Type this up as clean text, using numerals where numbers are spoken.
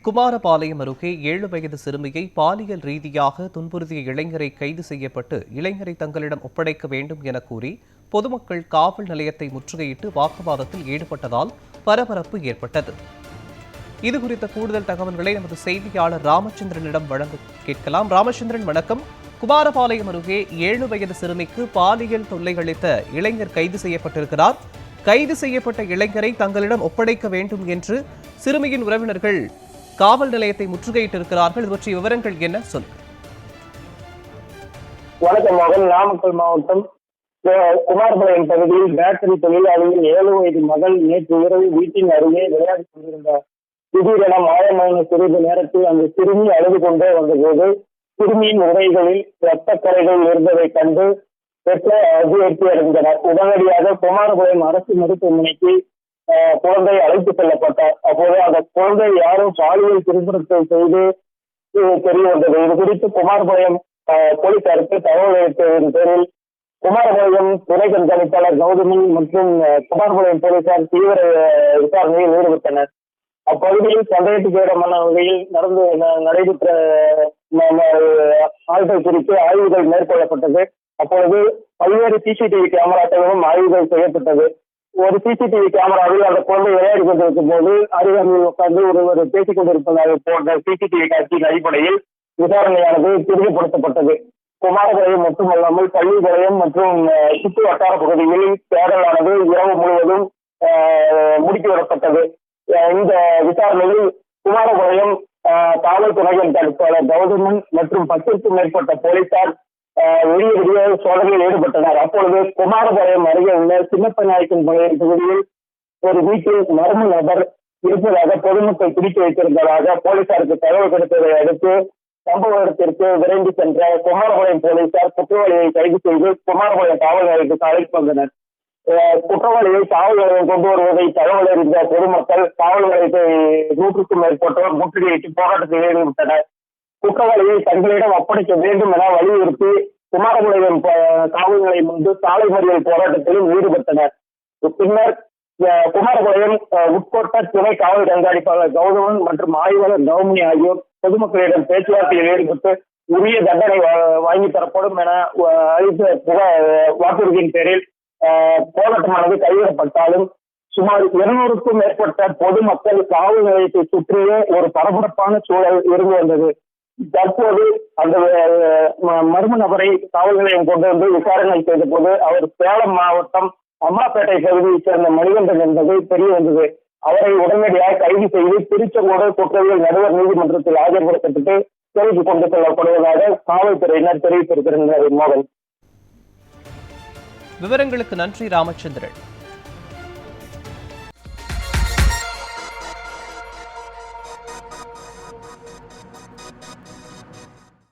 குமாரபாளையம் அருகே 7 வயது சிறுமியை பாலியல் ரீதியாக துன்புறுத்திய இளைஞரை கைது செய்யப்பட்டு இளைஞரை தங்களிடம் ஒப்படைக்க வேண்டும் என கூறி பொதுமக்கள் காவல் நிலையத்தை முற்றுகையிட்டு வாக்குவாதத்தில் ஈடுபட்டதால் பரபரப்பு ஏற்பட்டது. இதுகுறித்த கூடுதல் தகவல்களை நமது செய்தியாளர் ராமச்சந்திரனிடம் வழங்க கேட்கலாம். ராமச்சந்திரன், வணக்கம். குமாரபாளையம் அருகே 7 வயது சிறுமிக்கு பாலியல் தொல்லை அளித்த இளைஞர் கைது செய்யப்பட்டிருக்கிறார். கைது செய்யப்பட்ட இளைஞரை தங்களிடம் ஒப்படைக்க வேண்டும் என்று சிறுமியின் உறவினர்கள் காவல் நிலையத்தை முற்றுகையிட்டிருக்கிறார்கள். இது பற்றிய விவரங்கள் என்ன சொல்? வணக்கம் மகன். நாமக்கல் மாவட்டம் குமாரபாளையம் பகுதியில் பேட்டரி தொழிலாளியின் 7 வயது மகள் நேற்று இரவு வீட்டின் அருகே விளையாடி கொண்டிருந்தார். திடீரென மாயமான சிறிது நேரத்தில் அந்த சிறுமி அழுது கொண்டே வந்தபோது சிறுமியின் உடைகளில் இரத்த கரைகள் இருந்ததை கண்டு பெற்ற அதிர்ச்சி அடைந்தனர். உடனடியாக குமாரபாளையம் அரசு மருத்துவமனைக்கு குழந்தை அழைத்துச் செல்லப்பட்டார். அப்போது அந்த குழந்தை யாரும் பாலியல் துன்புறுத்தல் செய்து தெரிய வந்தது. இது குறித்து குமாரபாளையம் போலீசாருக்கு தகவல் அளித்ததன் பேரில் குமாரபாளையம் துணை கண்காணிப்பாளர் கௌதமன் மற்றும் குமாரபாளையம் போலீசார் தீவிர விசாரணையில் ஈடுபட்டனர். அப்பகுதியில் சந்தேகத்துக்கிடமான வகையில் நடைபெற்ற ஆய்வுகள் குறித்து ஆய்வுகள் மேற்கொள்ளப்பட்டது. அப்பொழுது பல்வேறு சிசிடிவி கேமராக்களும் ஆய்வுகள் செய்யப்பட்டது. ஒரு சிசிடிவி கேமராவில் அந்த குழந்தை விளையாடி கொண்டிருக்கும் போது அருகாமையில் உட்கார்ந்து ஒருவர் பேசிக் கொண்டிருப்பதாக போன்ற சிசிடிவி காட்சியின் அடிப்படையில் விசாரணையானது துரிதப்படுத்தப்பட்டது. குமாரபாளையம் மட்டுமல்லாமல் பள்ளிப்பாளையம் மற்றும் சுற்று வட்டார பகுதிகளில் தேடலானது இரவு முழுவதும் முடுக்கி வரப்பட்டது. இந்த விசாரணையில் குமாரபாளையம் காவல் துணை கண்காணிப்பாளர் கௌதமன் மற்றும் 10க்கும் மேற்பட்ட போலீசார் விடிய சோதனையில் ஈடுபட்டனர். அப்பொழுது குமாரபாளையம் அருகே உள்ள சின்னப்பநாயக்கன் பகுதியில் ஒரு வீட்டில் மர்ம நபர் இருப்பதாக பொதுமக்கள் பிடித்து வைத்திருந்ததாக போலீசாருக்கு தகவல் கிடைத்ததை அடுத்து சம்பவ இடத்திற்கு விரைந்து சென்ற குமாரபாளையம் போலீசார் குற்றவாளியை கைது செய்து குமாரபாளையம் காவல் நிலையத்துக்கு அழைத்து வந்தனர். குற்றவாளியை காவல் நிலையம் கொண்டு வருவதை தகவல் அறிந்த பொதுமக்கள் காவல் நிலையத்தை 100க்கும் மேற்பட்டோர் முற்றுகையிட்டு போராட்டத்தில் ஈடுபட்டனர். குற்றவாளியை தங்களிடம் ஒப்படைக்க வேண்டும் என வலியுறுத்தி குமாரபாளையம் காவல் நிலையம் முன்பு சாலை மறியல் போராட்டத்திலும் ஈடுபட்டனர். பின்னர் குமாரபாளையம் உட்கோட்ட துணை காவல் கண்காணிப்பாளர் கௌதமன் மற்றும் ஆய்வாளர் கௌமணி ஆகியோர் பொதுமக்களிடம் பேச்சுவார்த்தையில் ஈடுபட்டு உரிய தண்டனை வாங்கி தரப்படும் என அளித்த வாக்குறுதியின் பேரில் போராட்டமானது கைவிடப்பட்டாலும் சுமார் 200க்கும் மேற்பட்ட பொதுமக்கள் காவல் நிலையத்தை சுற்றியே ஒரு பரபரப்பான சூழல் இருந்து வந்தது. தற்போது அந்த மர்ம நபரை காவல் நிலையம் கொண்டு வந்து விசாரணை செய்த போது அவர் சேலம் மாவட்டம் அம்மாப்பேட்டை பகுதியைச் சேர்ந்த மணிகண்டன் என்பது தெரிய வந்தது. அவரை உடனடியாக கைது செய்து திருச்செங்கோடு குற்றவியல் நடுவர் நீதிமன்றத்தில் ஆஜர்படுத்தப்பட்டு சிறைக்கு கொண்டு செல்லப்படுவதாக காவல்துறையினர் தெரிவித்திருக்கின்றனர். மோகன், விவரங்களுக்கு நன்றி ராமச்சந்திரன்.